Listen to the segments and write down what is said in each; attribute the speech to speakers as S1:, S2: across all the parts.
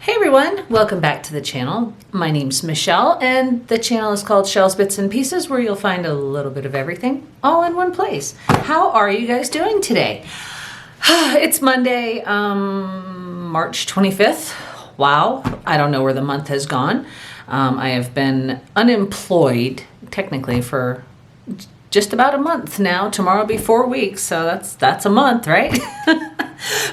S1: Hey everyone, welcome back to the channel. My name's Michelle and the channel is called Shells, Bits and Pieces, where you'll find a little bit of everything all in one place. How are you guys doing today? It's Monday, March 25th. Wow, I don't know where the month has gone. I have been unemployed technically for just about a month now. Tomorrow will be 4 weeks, so that's a month, right?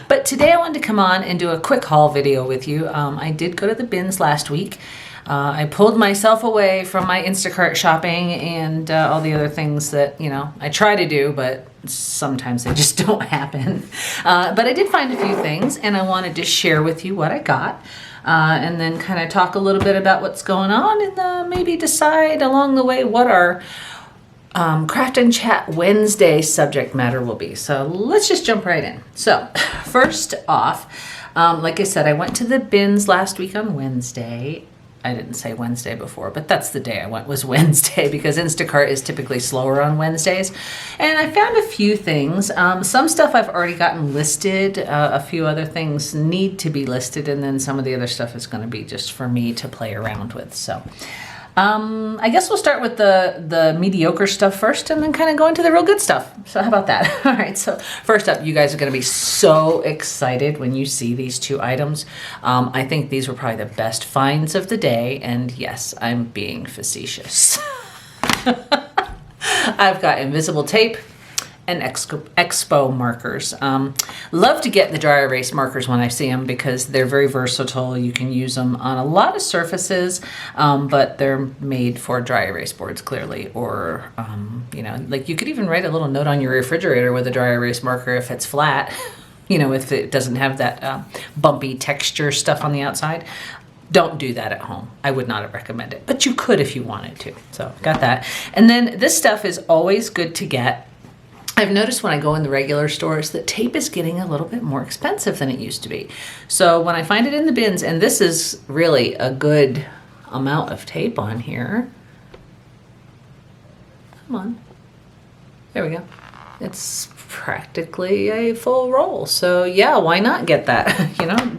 S1: But today I wanted to come on and do a quick haul video with you. I did go to the bins last week. I pulled myself away from my Instacart shopping and all the other things that, you know, I try to do, but sometimes they just don't happen. But I did find a few things and I wanted to share with you what I got. And then kind of talk a little bit about what's going on and maybe decide along the way what our Craft and Chat Wednesday subject matter will be. So let's just jump right in. So first off, like I said, I went to the bins last week on Wednesday. I didn't say Wednesday before, but that's the day I went, was Wednesday, because Instacart is typically slower on Wednesdays. And I found a few things. Some stuff I've already gotten listed. A few other things need to be listed. And then some of the other stuff is going to be just for me to play around with. So I guess we'll start with the mediocre stuff first and then kind of go into the real good stuff. So how about that? All right, so first up, you guys are going to be so excited when you see these two items. I think these were probably the best finds of the day, and yes, I'm being facetious. I've got invisible tape and expo markers. Love to get the dry erase markers when I see them because they're very versatile. You can use them on a lot of surfaces, but they're made for dry erase boards clearly, or you know, like you could even write a little note on your refrigerator with a dry erase marker if it's flat, you know, if it doesn't have that bumpy texture stuff on the outside. Don't do that at home. I would not recommend it, but you could if you wanted to. So got that. And then this stuff is always good to get. I've noticed when I go in the regular stores that tape is getting a little bit more expensive than it used to be. So when I find it in the bins, and this is really a good amount of tape on here. Come on. There we go. It's practically a full roll. So yeah, why not get that? You know,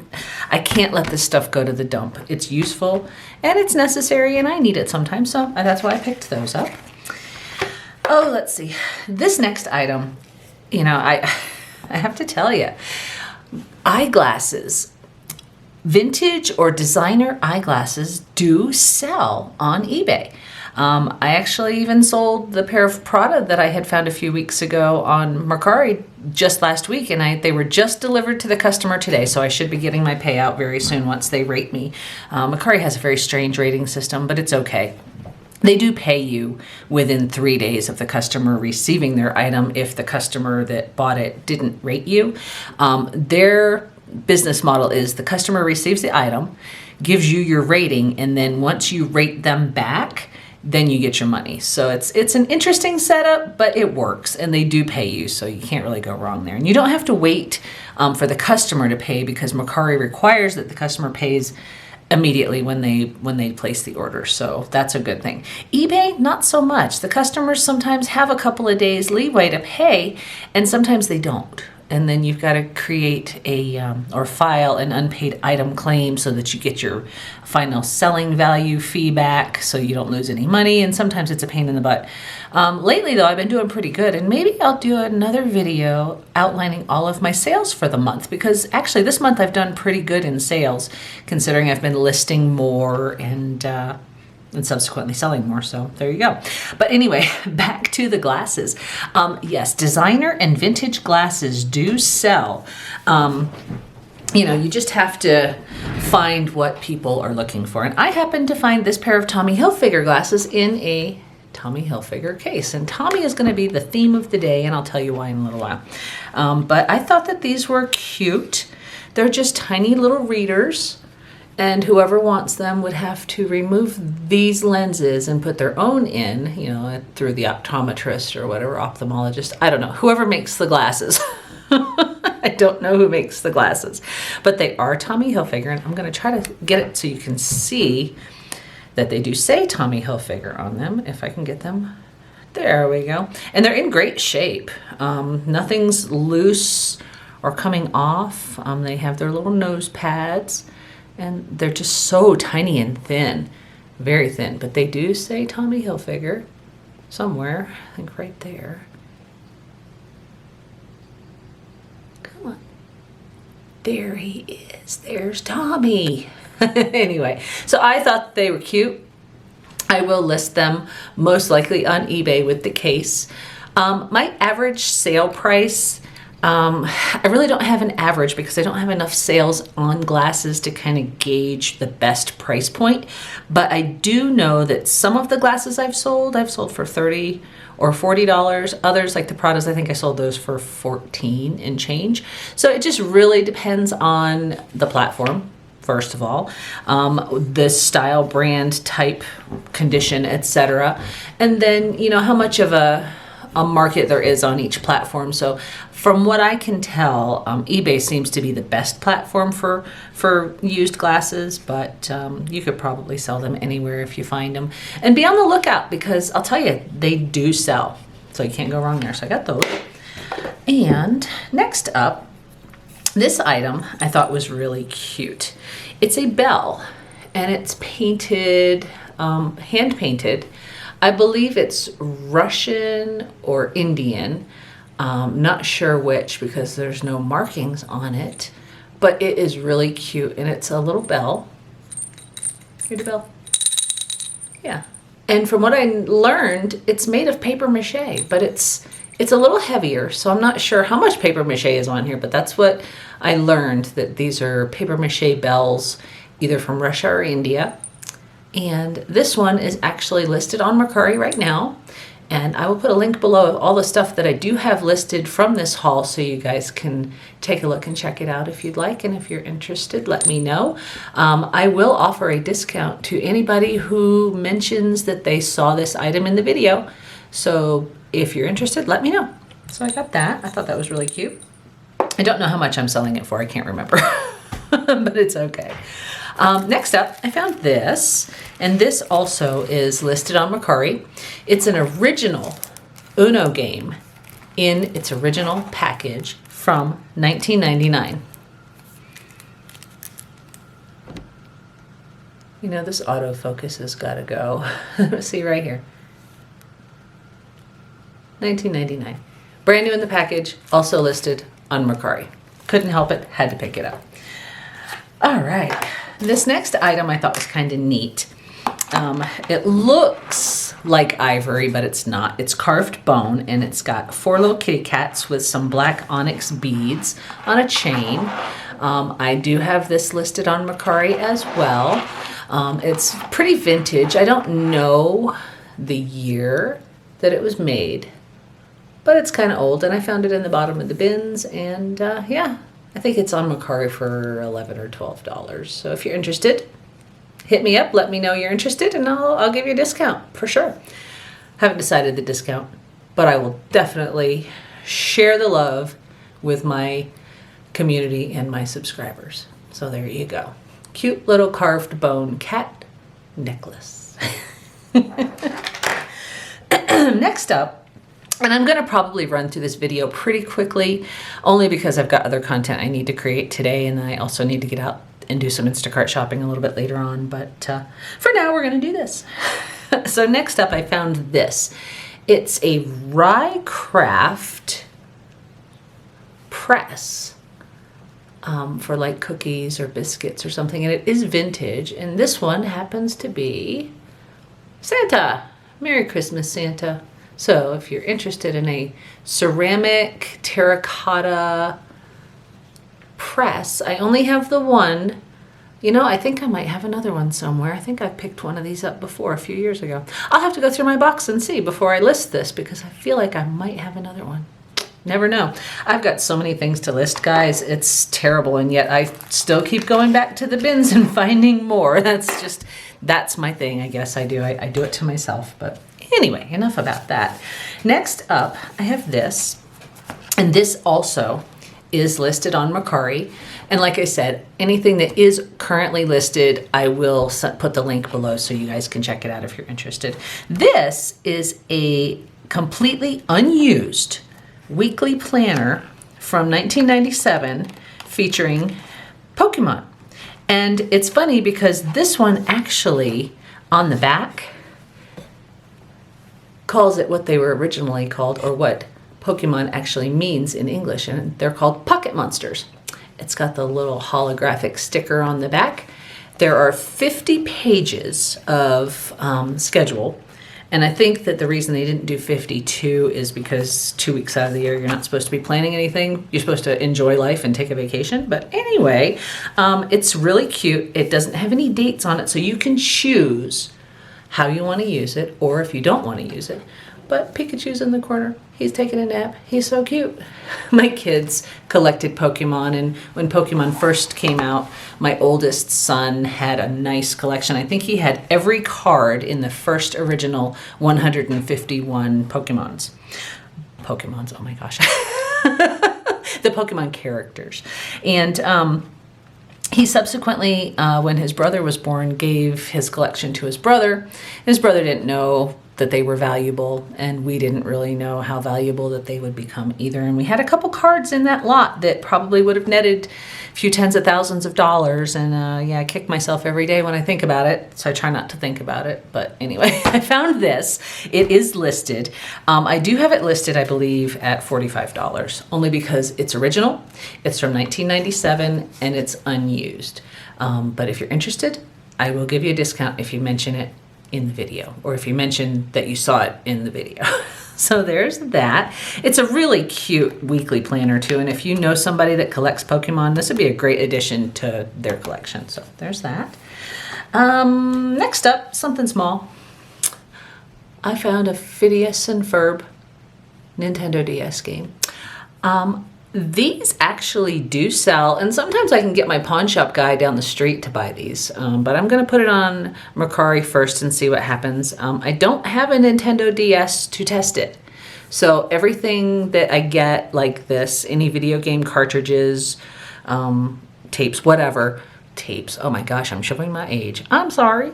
S1: I can't let this stuff go to the dump. It's useful and it's necessary and I need it sometimes. So that's why I picked those up. Oh, let's see. This next item, you know, I have to tell you, eyeglasses, vintage or designer eyeglasses do sell on eBay. I actually even sold the pair of Prada that I had found a few weeks ago on Mache just last week, and they were just delivered to the customer today, so I should be getting my payout very soon once they rate me. Mache has a very strange rating system, but it's okay. They do pay you within 3 days of the customer receiving their item if the customer that bought it didn't rate you. Their business model is the customer receives the item, gives you your rating, and then once you rate them back, then you get your money. So it's an interesting setup, but it works, and they do pay you, so you can't really go wrong there. And you don't have to wait for the customer to pay because Mache requires that the customer pays immediately when they place the order. So that's a good thing. eBay, not so much. The customers sometimes have a couple of days leeway to pay, and sometimes they don't. And then you've got to create or file an unpaid item claim so that you get your final selling value fee back so you don't lose any money. And sometimes it's a pain in the butt. Lately though, I've been doing pretty good, and maybe I'll do another video outlining all of my sales for the month, because actually this month I've done pretty good in sales considering I've been listing more and subsequently selling more. So there you go. But anyway, back to the glasses. Yes, designer and vintage glasses do sell. You know, you just have to find what people are looking for. And I happened to find this pair of Tommy Hilfiger glasses in a Tommy Hilfiger case. And Tommy is going to be the theme of the day, and I'll tell you why in a little while. But I thought that these were cute. They're just tiny little readers. And whoever wants them would have to remove these lenses and put their own in, you know, through the optometrist or whatever, ophthalmologist. I don't know, whoever makes the glasses. I don't know who makes the glasses, but they are Tommy Hilfiger, and I'm going to try to get it so you can see that they do say Tommy Hilfiger on them, if I can get them. There we go. And they're in great shape. Nothing's loose or coming off. They have their little nose pads. And they're just so tiny and thin, very thin. But they do say Tommy Hilfiger somewhere, I think right there. Come on. There he is. There's Tommy. Anyway, so I thought they were cute. I will list them most likely on eBay with the case. My average sale price, I really don't have an average because I don't have enough sales on glasses to kind of gauge the best price point. But I do know that some of the glasses I've sold for $30 or $40. Others, like the Pradas, I think I sold those for $14 and change. So it just really depends on the platform. First of all, the style, brand, type, condition, etc. And then, you know, how much of a market there is on each platform. So from what I can tell, eBay seems to be the best platform for used glasses, but you could probably sell them anywhere if you find them. And be on the lookout because I'll tell you, they do sell. So you can't go wrong there. So I got those. And next up, this item I thought was really cute. It's a bell and it's painted, hand painted. I believe it's Russian or Indian. Not sure which because there's no markings on it, but it is really cute and it's a little bell. Here's the bell. Yeah. And from what I learned, it's made of paper mache, but it's a little heavier, so I'm not sure how much paper mache is on here, but that's what I learned, that these are paper mache bells, either from Russia or India. And this one is actually listed on Mercari right now. And I will put a link below of all the stuff that I do have listed from this haul so you guys can take a look and check it out if you'd like. And if you're interested, let me know. I will offer a discount to anybody who mentions that they saw this item in the video. So if you're interested, let me know. So I got that. I thought that was really cute. I don't know how much I'm selling it for. I can't remember, but it's okay. Next up, I found this, and this also is listed on Mercari. It's an original Uno game in its original package from 1999. You know, this autofocus has got to go. See right here. 1999. Brand new in the package, also listed on Mercari. Couldn't help it, had to pick it up. All right, this next item I thought was kind of neat. It looks like ivory, but it's not. It's carved bone, and it's got 4 little kitty cats with some black onyx beads on a chain. I do have this listed on Mercari as well. It's pretty vintage. I don't know the year that it was made, but it's kind of old, and I found it in the bottom of the bins, and yeah, I think it's on Mercari for $11 or $12. So if you're interested, hit me up, let me know you're interested, and I'll give you a discount for sure. Haven't decided the discount, but I will definitely share the love with my community and my subscribers. So there you go. Cute little carved bone cat necklace. Next up, and I'm going to probably run through this video pretty quickly, only because I've got other content I need to create today, and I also need to get out and do some Instacart shopping a little bit later on. But for now, we're going to do this. So next up, I found this. It's a rye craft press for like cookies or biscuits or something, and it is vintage. And this one happens to be Santa. Merry Christmas, Santa. So if you're interested in a ceramic terracotta press, I only have the one. You know, I think I might have another one somewhere. I think I picked one of these up before a few years ago. I'll have to go through my box and see before I list this, because I feel like I might have another one. Never know. I've got so many things to list, guys. It's terrible, and yet I still keep going back to the bins and finding more. That's my thing, I guess. I do it to myself, but anyway, enough about that. Next up, I have this, and this also is listed on Mercari. And like I said, anything that is currently listed, I will put the link below so you guys can check it out if you're interested. This is a completely unused weekly planner from 1997 featuring Pokemon. And it's funny because this one actually, on the back, calls it what they were originally called, or what Pokemon actually means in English, and they're called Pocket Monsters. It's got the little holographic sticker on the back. There are 50 pages of schedule, and I think that the reason they didn't do 52 is because 2 weeks out of the year you're not supposed to be planning anything. You're supposed to enjoy life and take a vacation. But anyway, it's really cute. It doesn't have any dates on it, so you can choose how you want to use it, or if you don't want to use it. But Pikachu's in the corner. He's taking a nap. He's so cute. My kids collected Pokemon, and when Pokemon first came out, my oldest son had a nice collection. I think he had every card in the first original 151 Pokemons. Oh my gosh. The Pokemon characters. And he subsequently, when his brother was born, gave his collection to his brother. His brother didn't know that they were valuable, and we didn't really know how valuable that they would become either. And we had a couple cards in that lot that probably would have netted a few tens of thousands of dollars. And I kick myself every day when I think about it, so I try not to think about it. But anyway, I found this. It is listed. I do have it listed, I believe, at $45, only because it's original. It's from 1997, and it's unused. But if you're interested, I will give you a discount if you mention it in the video, or if you mention that you saw it in the video. So there's that. It's a really cute weekly planner too, and if you know somebody that collects Pokemon, this would be a great addition to their collection. So there's that. Next up, something small. I found a Phineas and Ferb Nintendo DS game. These actually do sell, and sometimes I can get my pawn shop guy down the street to buy these, but I'm going to put it on Mercari first and see what happens. I don't have a Nintendo DS to test it, so everything that I get like this, any video game cartridges, tapes, whatever, tapes, oh my gosh, I'm showing my age, I'm sorry.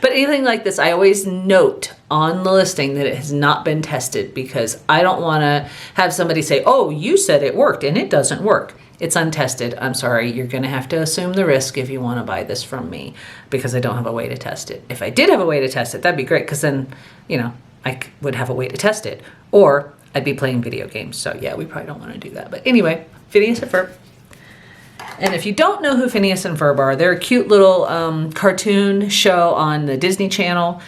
S1: But anything like this, I always note on the listing that it has not been tested, because I don't want to have somebody say, oh, you said it worked, and it doesn't work. It's untested. I'm sorry. You're going to have to assume the risk if you want to buy this from me, because I don't have a way to test it. If I did have a way to test it, that'd be great, because then, I would have a way to test it, or I'd be playing video games. So yeah, we probably don't want to do that. But anyway, Phineas and Ferb. And if you don't know who Phineas and Ferb are, they're a cute little cartoon show on the Disney Channel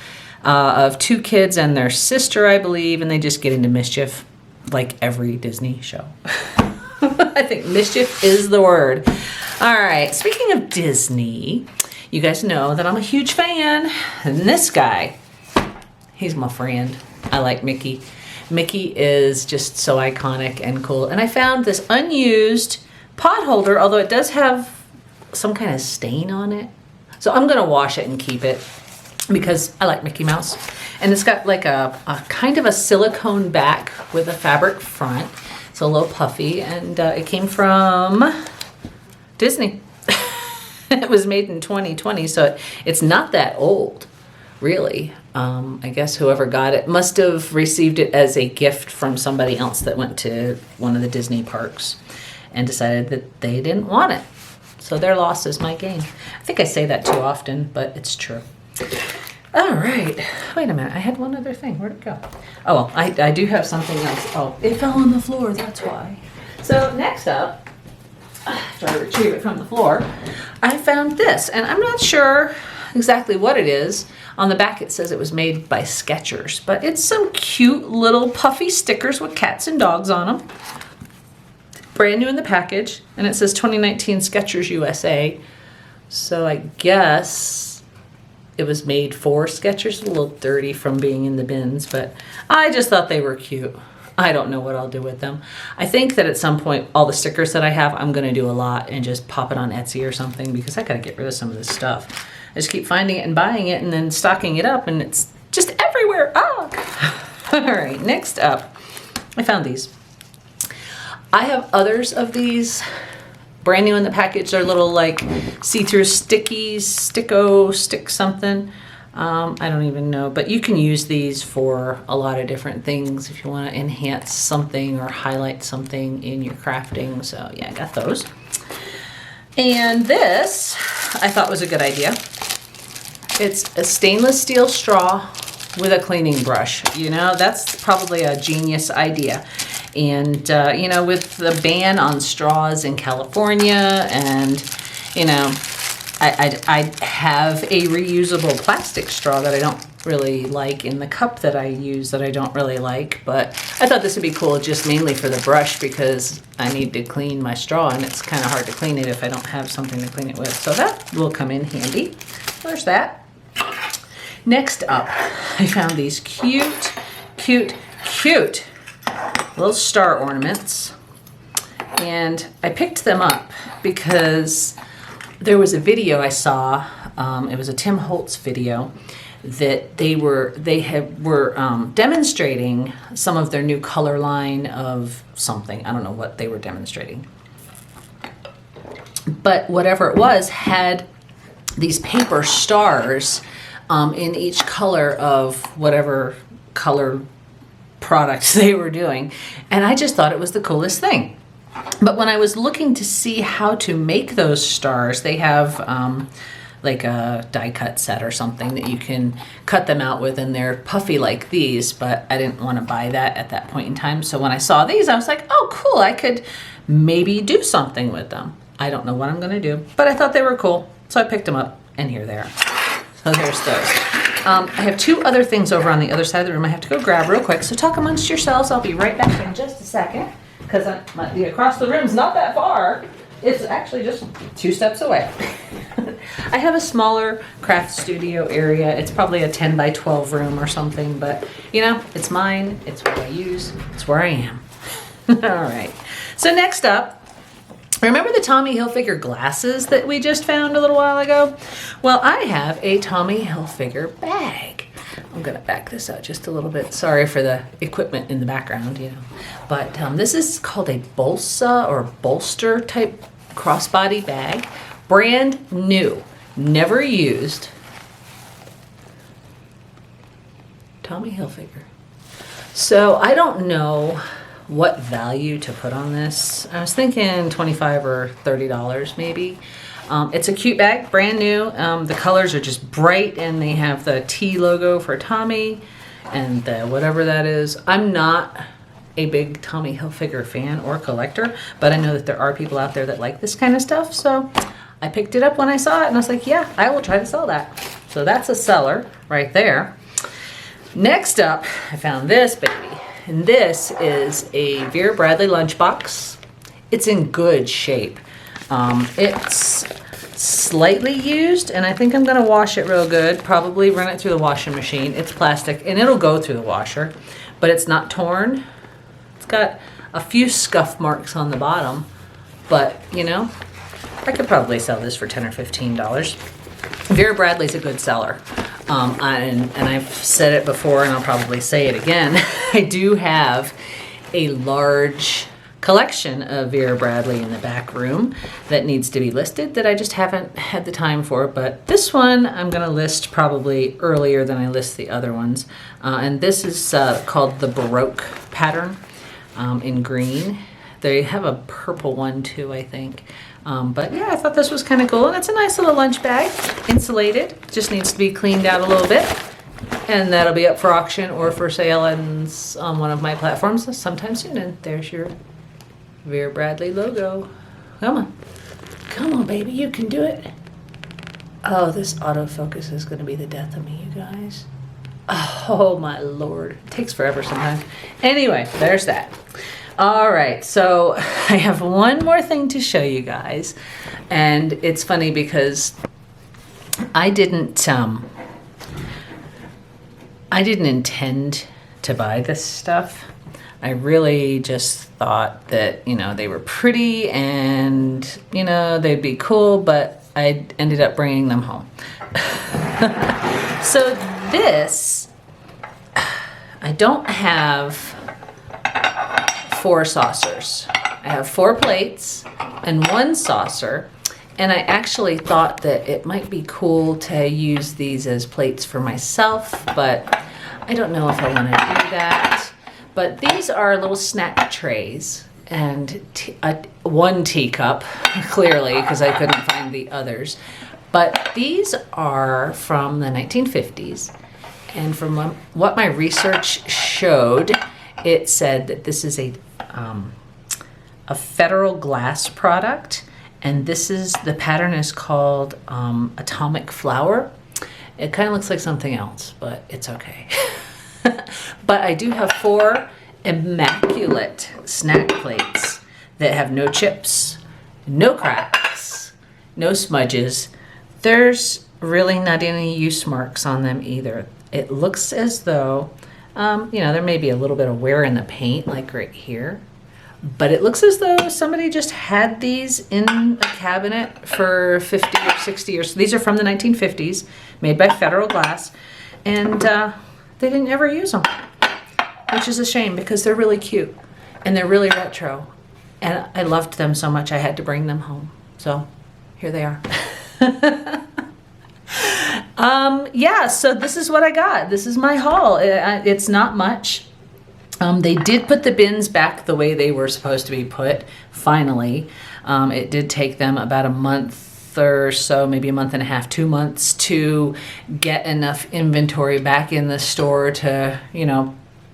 S1: of two kids and their sister, I believe, and they just get into mischief like every Disney show. I think mischief is the word. All right, speaking of Disney, you guys know that I'm a huge fan. And this guy, he's my friend. I like Mickey. Mickey is just so iconic and cool. And I found this unused pot holder, although it does have some kind of stain on it. So I'm going to wash it and keep it, because I like Mickey Mouse. And it's got like a kind of a silicone back with a fabric front. It's a little puffy, and it came from Disney. It was made in 2020, so it's not that old, really. I guess whoever got it must have received it as a gift from somebody else that went to one of the Disney parks and decided that they didn't want it. So their loss is my gain. I think I say that too often, but it's true. All right. Wait a minute. I had one other thing. Where'd it go? Oh, well, I do have something else. Oh, it fell on the floor. That's why. So next up, after I retrieve it from the floor, I found this. And I'm not sure exactly what it is. On the back it says it was made by Skechers. But it's some cute little puffy stickers with cats and dogs on them. Brand new in the package, and it says 2019 Skechers USA. So I guess it was made for Skechers. A little dirty from being in the bins, but I just thought they were cute. I don't know what I'll do with them. I think that at some point, all the stickers that I have, I'm going to do a lot and just pop it on Etsy or something, because I got to get rid of some of this stuff. I just keep finding it and buying it and then stocking it up, and it's just everywhere. Ah! All right, next up, I found these. I have others of these, brand new in the package. They're little like see-through stickies, stick something. I don't even know, but you can use these for a lot of different things if you want to enhance something or highlight something in your crafting. So yeah, I got those. And this I thought was a good idea. It's a stainless steel straw with a cleaning brush. You know, that's probably a genius idea. And, you know, with the ban on straws in California and, you know, I have a reusable plastic straw that I don't really like in the cup that I use that I don't really like, but I thought this would be cool just mainly for the brush because I need to clean my straw and it's kind of hard to clean it if I don't have something to clean it with. So that will come in handy. There's that. Next up, I found these cute little star ornaments, and I picked them up because there was a video I saw, it was a Tim Holtz video, that they were demonstrating some of their new color line of something. I don't know what they were demonstrating. But whatever it was had these paper stars in each color of whatever color products they were doing. And I just thought it was the coolest thing. But when I was looking to see how to make those stars, they have like a die cut set or something that you can cut them out with, and they're puffy like these, but I didn't want to buy that at that point in time. So when I saw these, I was like, oh, cool, I could maybe do something with them. I don't know what I'm gonna do, but I thought they were cool. So I picked them up, and here they are. So there's those. I have two other things over on the other side of the room I have to go grab real quick. So talk amongst yourselves. I'll be right back in just a second, because the across the room's not that far. It's actually just 2 steps away. I have a smaller craft studio area. It's probably a 10 by 12 room or something, but you know, it's mine. It's what I use. It's where I am. All right. So next up, remember the Tommy Hilfiger glasses that we just found a little while ago? Well, I have a Tommy Hilfiger bag. I'm gonna back this out just a little bit. Sorry for the equipment in the background, you know. But this is called a bolsa or bolster type crossbody bag. Brand new, never used. Tommy Hilfiger. So I don't know what value to put on this. I was thinking $25 or $30 maybe. It's a cute bag, brand new. The colors are just bright, and they have the T logo for Tommy and the whatever that is. I'm not a big Tommy Hilfiger fan or collector, but I know that there are people out there that like this kind of stuff. So I picked it up when I saw it, and I was like, yeah, I will try to sell that. So that's a seller right there. Next up, I found this baby. And this is a Vera Bradley lunchbox. It's in good shape. It's slightly used, and I think I'm gonna wash it real good, probably run it through the washing machine. It's plastic, and it'll go through the washer, but it's not torn. It's got a few scuff marks on the bottom, but you know, I could probably sell this for $10 or $15. Vera Bradley's a good seller. And I've said it before, and I'll probably say it again. I do have a large collection of Vera Bradley in the back room that needs to be listed that I just haven't had the time for. But this one I'm going to list probably earlier than I list the other ones. And this is called the Baroque pattern in green. They have a purple one too, I think. But yeah, I thought this was kind of cool, and it's a nice little lunch bag, insulated. Just needs to be cleaned out a little bit, and that'll be up for auction or for sale on one of my platforms sometime soon. And there's your Vera Bradley logo. Come on, baby, you can do it. Oh, this autofocus is going to be the death of me, you guys. Oh my lord, it takes forever sometimes. Anyway, there's that. All right, so I have one more thing to show you guys, and it's funny because I didn't intend to buy this stuff. I really just thought that, you know, they were pretty and, you know, they'd be cool, but I ended up bringing them home. So this, I don't have 4 saucers. I have 4 plates and 1 saucer, and I actually thought that it might be cool to use these as plates for myself, but I don't know if I want to do that. But these are little snack trays, and one teacup, clearly, because I couldn't find the others. But these are from the 1950s. And from what my research showed, it said that this is a federal glass product. And the pattern is called Atomic Flower. It kind of looks like something else, but it's okay. But I do have 4 immaculate snack plates that have no chips, no cracks, no smudges. There's really not any use marks on them either. It looks as though, there may be a little bit of wear in the paint, like right here. But it looks as though somebody just had these in a cabinet for 50 or 60 years. These are from the 1950s, made by Federal Glass, and they didn't ever use them, which is a shame because they're really cute and they're really retro. And I loved them so much I had to bring them home. So here they are. So this is what I got. This is my haul. It's not much. They did put the bins back the way they were supposed to be put, finally. It did take them about a month or so, maybe a month and a half, 2 months to get enough inventory back in the store to,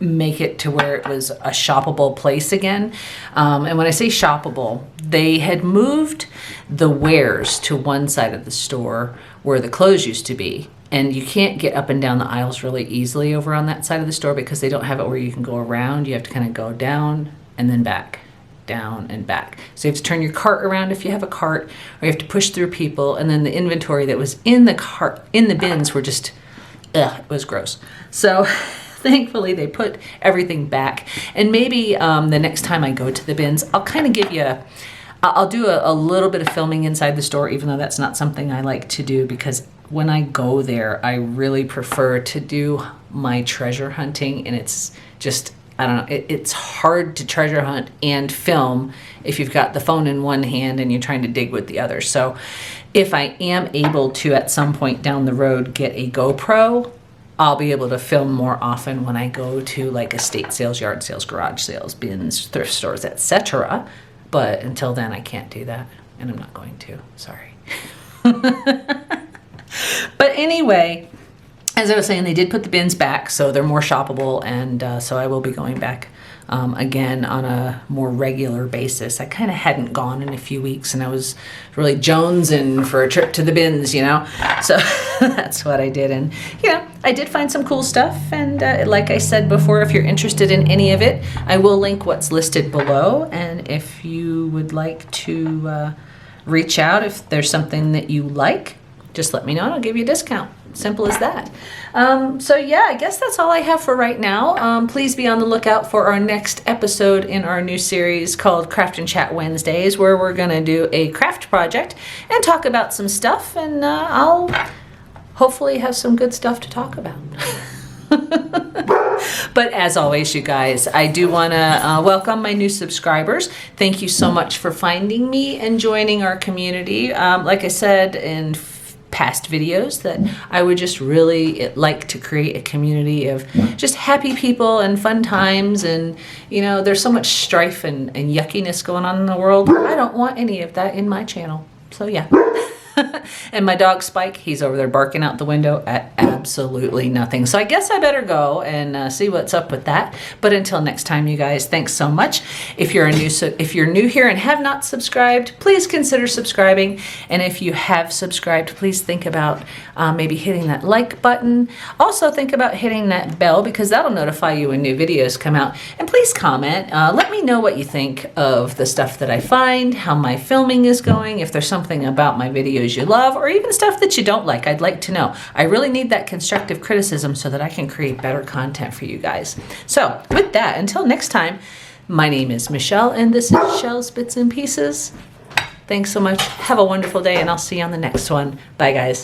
S1: make it to where it was a shoppable place again. And when I say shoppable, they had moved the wares to one side of the store where the clothes used to be. And you can't get up and down the aisles really easily over on that side of the store because they don't have it where you can go around. You have to kind of go down and then back, down and back. So you have to turn your cart around if you have a cart, or you have to push through people. And then the inventory that was in the cart, in the bins, were just, it was gross. So thankfully they put everything back. And maybe the next time I go to the bins, I'll kind of give you I'll do a little bit of filming inside the store, even though that's not something I like to do, because when I go there, I really prefer to do my treasure hunting, and it's just, I don't know, it's hard to treasure hunt and film if you've got the phone in one hand and you're trying to dig with the other. So if I am able to, at some point down the road, get a GoPro, I'll be able to film more often when I go to like estate sales, yard sales, garage sales, bins, thrift stores, etc. But until then, I can't do that, and I'm not going to. Sorry. But anyway, as I was saying, they did put the bins back, so they're more shoppable, and so I will be going back again on a more regular basis. I kind of hadn't gone in a few weeks, and I was really jonesing for a trip to the bins, So that's what I did, and I did find some cool stuff, and like I said before, if you're interested in any of it, I will link what's listed below, and if you would like to reach out if there's something that you like, just let me know and I'll give you a discount. Simple as that. So yeah, I guess that's all I have for right now. Please be on the lookout for our next episode in our new series called Craft and Chat Wednesdays, where we're going to do a craft project and talk about some stuff, and I'll hopefully have some good stuff to talk about. But as always, you guys, I do want to welcome my new subscribers. Thank you so much for finding me and joining our community. Like I said in past videos, that I would just really like to create a community of just happy people and fun times, and there's so much strife and yuckiness going on in the world. I don't want any of that in my channel. So yeah. And my dog Spike, he's over there barking out the window at absolutely nothing. So I guess I better go and see what's up with that. But until next time, you guys, thanks so much. If you're new here and have not subscribed, please consider subscribing. And if you have subscribed, please think about maybe hitting that like button. Also think about hitting that bell, because that'll notify you when new videos come out. And please comment. Let me know what you think of the stuff that I find, how my filming is going, if there's something about my videos you love, or even stuff that you don't like. I'd like to know. I really need that constructive criticism so that I can create better content for you guys. So with that, until next time, my name is Michelle, and this is Shells, Bits and Pieces. Thanks so much. Have a wonderful day, and I'll see you on the next one. Bye, guys.